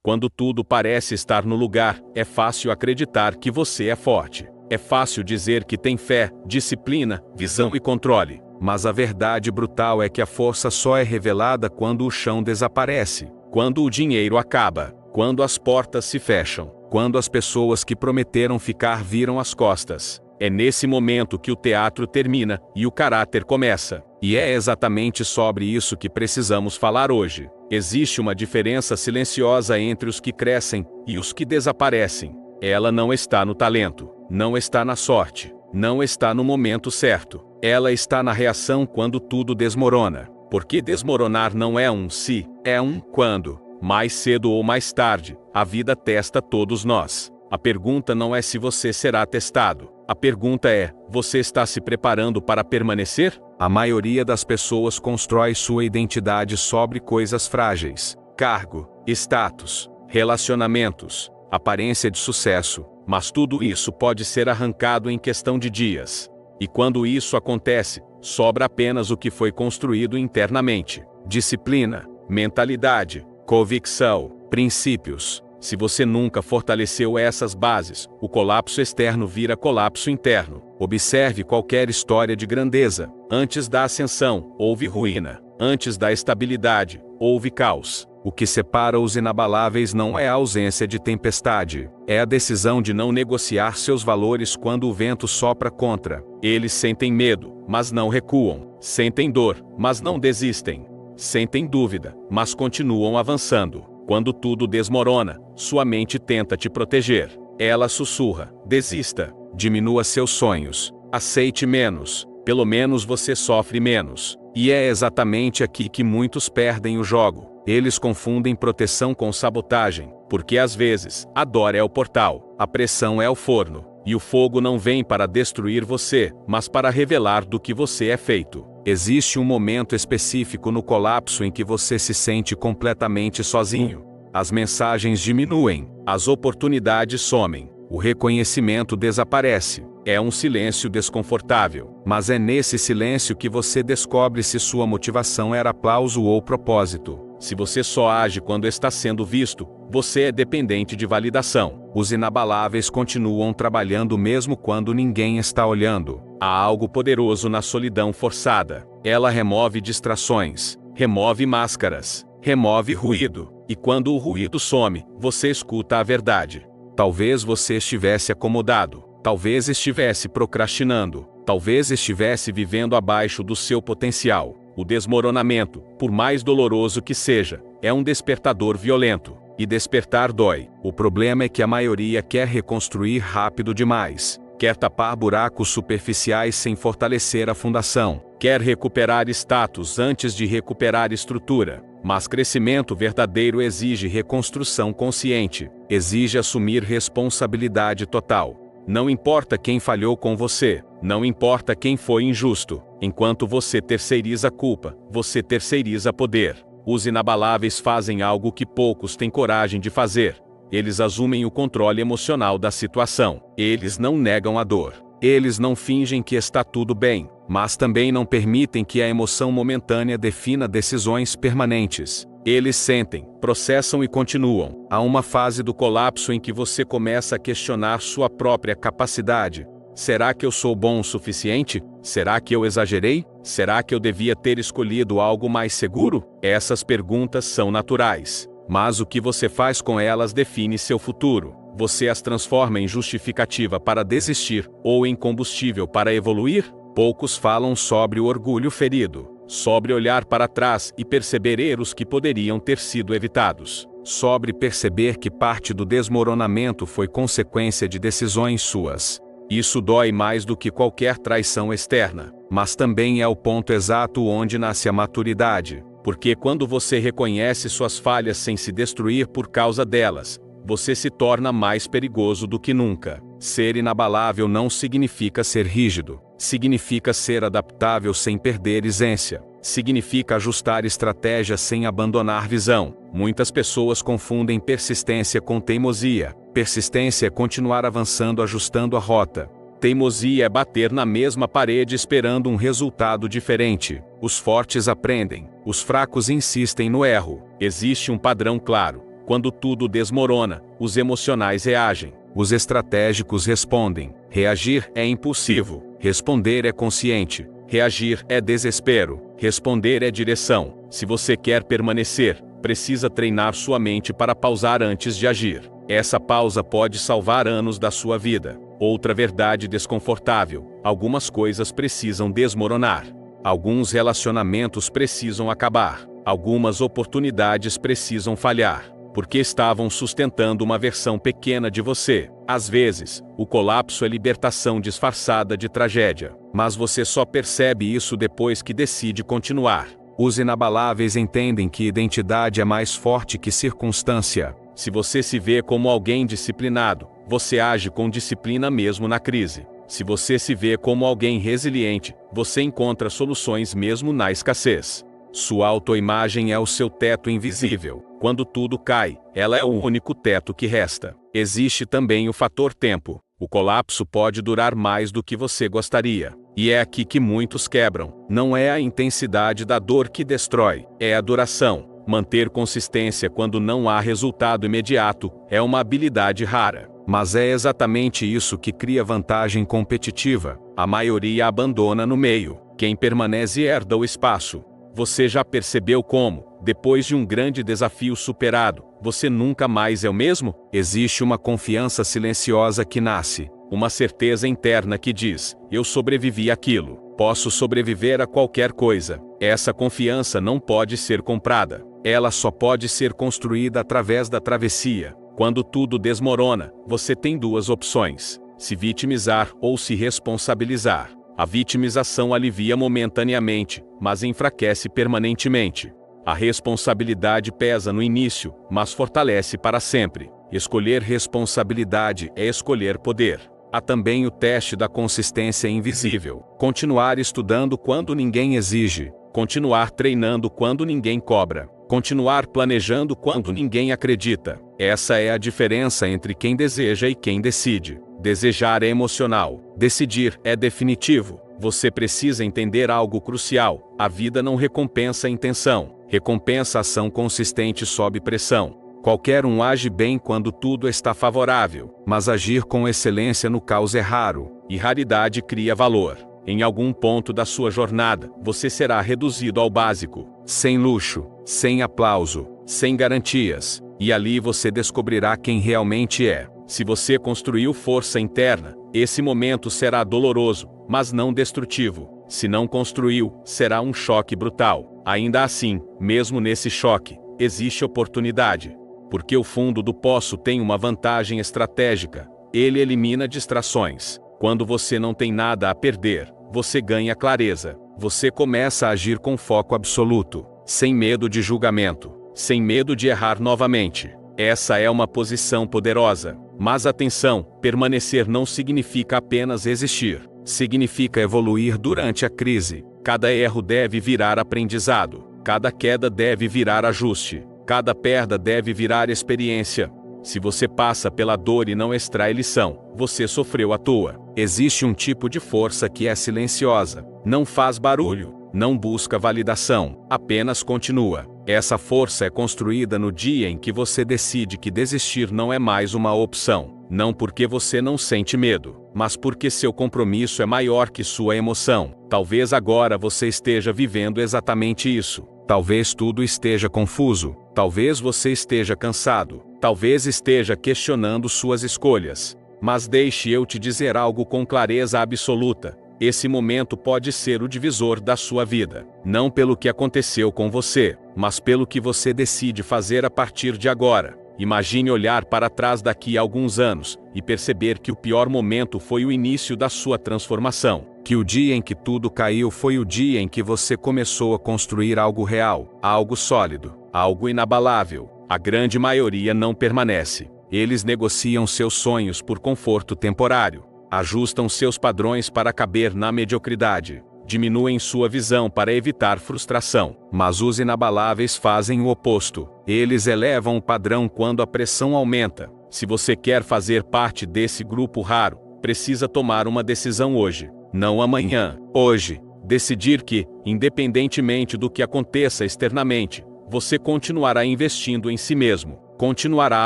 Quando tudo parece estar no lugar, é fácil acreditar que você é forte. É fácil dizer que tem fé, disciplina, visão e controle. Mas a verdade brutal é que a força só é revelada quando o chão desaparece, quando o dinheiro acaba, quando as portas se fecham, quando as pessoas que prometeram ficar viram as costas. É nesse momento que o teatro termina e o caráter começa. E é exatamente sobre isso que precisamos falar hoje. Existe uma diferença silenciosa entre os que crescem e os que desaparecem. Ela não está no talento, não está na sorte, não está no momento certo. Ela está na reação quando tudo desmorona. Porque desmoronar não é um se, é um quando. Mais cedo ou mais tarde, a vida testa todos nós. A pergunta não é se você será testado. A pergunta é: você está se preparando para permanecer? A maioria das pessoas constrói sua identidade sobre coisas frágeis: cargo, status, relacionamentos, aparência de sucesso. Mas tudo isso pode ser arrancado em questão de dias. E quando isso acontece, sobra apenas o que foi construído internamente: disciplina, mentalidade, convicção, princípios. Se você nunca fortaleceu essas bases, o colapso externo vira colapso interno. Observe qualquer história de grandeza. Antes da ascensão, houve ruína. Antes da estabilidade, houve caos. O que separa os inabaláveis não é a ausência de tempestade, é a decisão de não negociar seus valores quando o vento sopra contra. Eles sentem medo, mas não recuam. Sentem dor, mas não desistem. Sentem dúvida, mas continuam avançando. Quando tudo desmorona, sua mente tenta te proteger. Ela sussurra: desista, diminua seus sonhos, aceite menos, pelo menos você sofre menos. E é exatamente aqui que muitos perdem o jogo. Eles confundem proteção com sabotagem, porque às vezes, a dor é o portal, a pressão é o forno, e o fogo não vem para destruir você, mas para revelar do que você é feito. Existe um momento específico no colapso em que você se sente completamente sozinho. As mensagens diminuem, as oportunidades somem, o reconhecimento desaparece. É um silêncio desconfortável, mas é nesse silêncio que você descobre se sua motivação era aplauso ou propósito. Se você só age quando está sendo visto, você é dependente de validação. Os inabaláveis continuam trabalhando mesmo quando ninguém está olhando. Há algo poderoso na solidão forçada. Ela remove distrações, remove máscaras, remove ruído. E quando o ruído some, você escuta a verdade. Talvez você estivesse acomodado, talvez estivesse procrastinando, talvez estivesse vivendo abaixo do seu potencial. O desmoronamento, por mais doloroso que seja, é um despertador violento. E despertar dói. O problema é que a maioria quer reconstruir rápido demais. Quer tapar buracos superficiais sem fortalecer a fundação. Quer recuperar status antes de recuperar estrutura. Mas crescimento verdadeiro exige reconstrução consciente. Exige assumir responsabilidade total. Não importa quem falhou com você, não importa quem foi injusto. Enquanto você terceiriza culpa, você terceiriza poder. Os inabaláveis fazem algo que poucos têm coragem de fazer. Eles assumem o controle emocional da situação. Eles não negam a dor. Eles não fingem que está tudo bem, mas também não permitem que a emoção momentânea defina decisões permanentes. Eles sentem, processam e continuam. Há uma fase do colapso em que você começa a questionar sua própria capacidade. Será que eu sou bom o suficiente? Será que eu exagerei? Será que eu devia ter escolhido algo mais seguro? Essas perguntas são naturais, mas o que você faz com elas define seu futuro. Você as transforma em justificativa para desistir ou em combustível para evoluir? Poucos falam sobre o orgulho ferido, sobre olhar para trás e perceber erros que poderiam ter sido evitados, sobre perceber que parte do desmoronamento foi consequência de decisões suas. Isso dói mais do que qualquer traição externa, mas também é o ponto exato onde nasce a maturidade, porque quando você reconhece suas falhas sem se destruir por causa delas, você se torna mais perigoso do que nunca. Ser inabalável não significa ser rígido, significa ser adaptável sem perder essência, significa ajustar estratégia sem abandonar visão. Muitas pessoas confundem persistência com teimosia. Persistência é continuar avançando ajustando a rota. Teimosia é bater na mesma parede esperando um resultado diferente. Os fortes aprendem, os fracos insistem no erro. Existe um padrão claro. Quando tudo desmorona, os emocionais reagem. Os estratégicos respondem. Reagir é impulsivo. Responder é consciente. Reagir é desespero. Responder é direção. Se você quer permanecer, precisa treinar sua mente para pausar antes de agir. Essa pausa pode salvar anos da sua vida. Outra verdade desconfortável: algumas coisas precisam desmoronar. Alguns relacionamentos precisam acabar. Algumas oportunidades precisam falhar, porque estavam sustentando uma versão pequena de você. Às vezes, o colapso é libertação disfarçada de tragédia, mas você só percebe isso depois que decide continuar. Os inabaláveis entendem que identidade é mais forte que circunstância. Se você se vê como alguém disciplinado, você age com disciplina mesmo na crise. Se você se vê como alguém resiliente, você encontra soluções mesmo na escassez. Sua autoimagem é o seu teto invisível. Quando tudo cai, ela é o único teto que resta. Existe também o fator tempo. O colapso pode durar mais do que você gostaria. E é aqui que muitos quebram. Não é a intensidade da dor que destrói, é a duração. Manter consistência quando não há resultado imediato é uma habilidade rara. Mas é exatamente isso que cria vantagem competitiva. A maioria abandona no meio. Quem permanece herda o espaço. Você já percebeu como, depois de um grande desafio superado, você nunca mais é o mesmo? Existe uma confiança silenciosa que nasce. Uma certeza interna que diz: eu sobrevivi àquilo. Posso sobreviver a qualquer coisa. Essa confiança não pode ser comprada. Ela só pode ser construída através da travessia. Quando tudo desmorona, você tem duas opções: se vitimizar ou se responsabilizar. A vitimização alivia momentaneamente, mas enfraquece permanentemente. A responsabilidade pesa no início, mas fortalece para sempre. Escolher responsabilidade é escolher poder. Há também o teste da consistência invisível. Continuar estudando quando ninguém exige. Continuar treinando quando ninguém cobra. Continuar planejando quando ninguém acredita. Essa é a diferença entre quem deseja e quem decide. Desejar é emocional. Decidir é definitivo. Você precisa entender algo crucial: a vida não recompensa a intenção, recompensa a ação consistente sob pressão. Qualquer um age bem quando tudo está favorável, mas agir com excelência no caos é raro, e raridade cria valor. Em algum ponto da sua jornada, você será reduzido ao básico, sem luxo, sem aplauso, sem garantias, e ali você descobrirá quem realmente é. Se você construiu força interna, esse momento será doloroso, mas não destrutivo. Se não construiu, será um choque brutal. Ainda assim, mesmo nesse choque, existe oportunidade. Porque o fundo do poço tem uma vantagem estratégica: ele elimina distrações. Quando você não tem nada a perder, você ganha clareza. Você começa a agir com foco absoluto, sem medo de julgamento, sem medo de errar novamente. Essa é uma posição poderosa. Mas atenção, permanecer não significa apenas existir. Significa evoluir durante a crise. Cada erro deve virar aprendizado. Cada queda deve virar ajuste. Cada perda deve virar experiência. Se você passa pela dor e não extrai lição, você sofreu à toa. Existe um tipo de força que é silenciosa. Não faz barulho. Não busca validação. Apenas continua. Essa força é construída no dia em que você decide que desistir não é mais uma opção. Não porque você não sente medo, mas porque seu compromisso é maior que sua emoção. Talvez agora você esteja vivendo exatamente isso. Talvez tudo esteja confuso. Talvez você esteja cansado. Talvez esteja questionando suas escolhas. Mas deixe eu te dizer algo com clareza absoluta. Esse momento pode ser o divisor da sua vida. Não pelo que aconteceu com você, mas pelo que você decide fazer a partir de agora. Imagine olhar para trás daqui a alguns anos e perceber que o pior momento foi o início da sua transformação. Que o dia em que tudo caiu foi o dia em que você começou a construir algo real, algo sólido, algo inabalável. A grande maioria não permanece. Eles negociam seus sonhos por conforto temporário. Ajustam seus padrões para caber na mediocridade. Diminuem sua visão para evitar frustração. Mas os inabaláveis fazem o oposto. Eles elevam o padrão quando a pressão aumenta. Se você quer fazer parte desse grupo raro, precisa tomar uma decisão hoje. Não amanhã. Hoje. Decidir que, independentemente do que aconteça externamente, você continuará investindo em si mesmo. continuará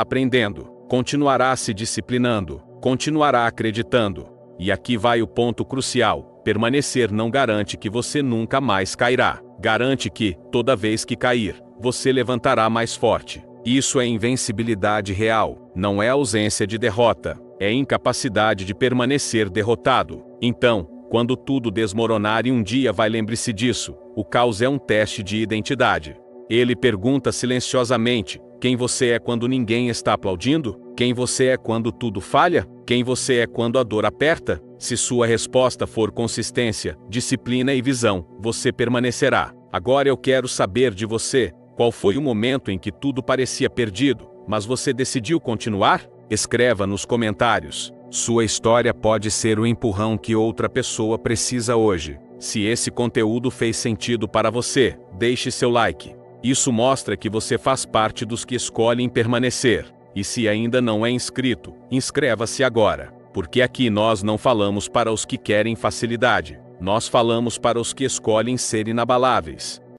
aprendendo, continuará se disciplinando, continuará acreditando. E aqui vai o ponto crucial: permanecer não garante que você nunca mais cairá. Garante que, toda vez que cair, você levantará mais forte. Isso é invencibilidade real, não é ausência de derrota, é incapacidade de permanecer derrotado. Então, quando tudo desmoronar e um dia vai, lembre-se disso: o caos é um teste de identidade. Ele pergunta silenciosamente: quem você é quando ninguém está aplaudindo? Quem você é quando tudo falha? Quem você é quando a dor aperta? Se sua resposta for consistência, disciplina e visão, você permanecerá. Agora eu quero saber de você: qual foi o momento em que tudo parecia perdido, mas você decidiu continuar? Escreva nos comentários. Sua história pode ser o empurrão que outra pessoa precisa hoje. Se esse conteúdo fez sentido para você, deixe seu like. Isso mostra que você faz parte dos que escolhem permanecer. E se ainda não é inscrito, inscreva-se agora. Porque aqui nós não falamos para os que querem facilidade. Nós falamos para os que escolhem ser inabaláveis.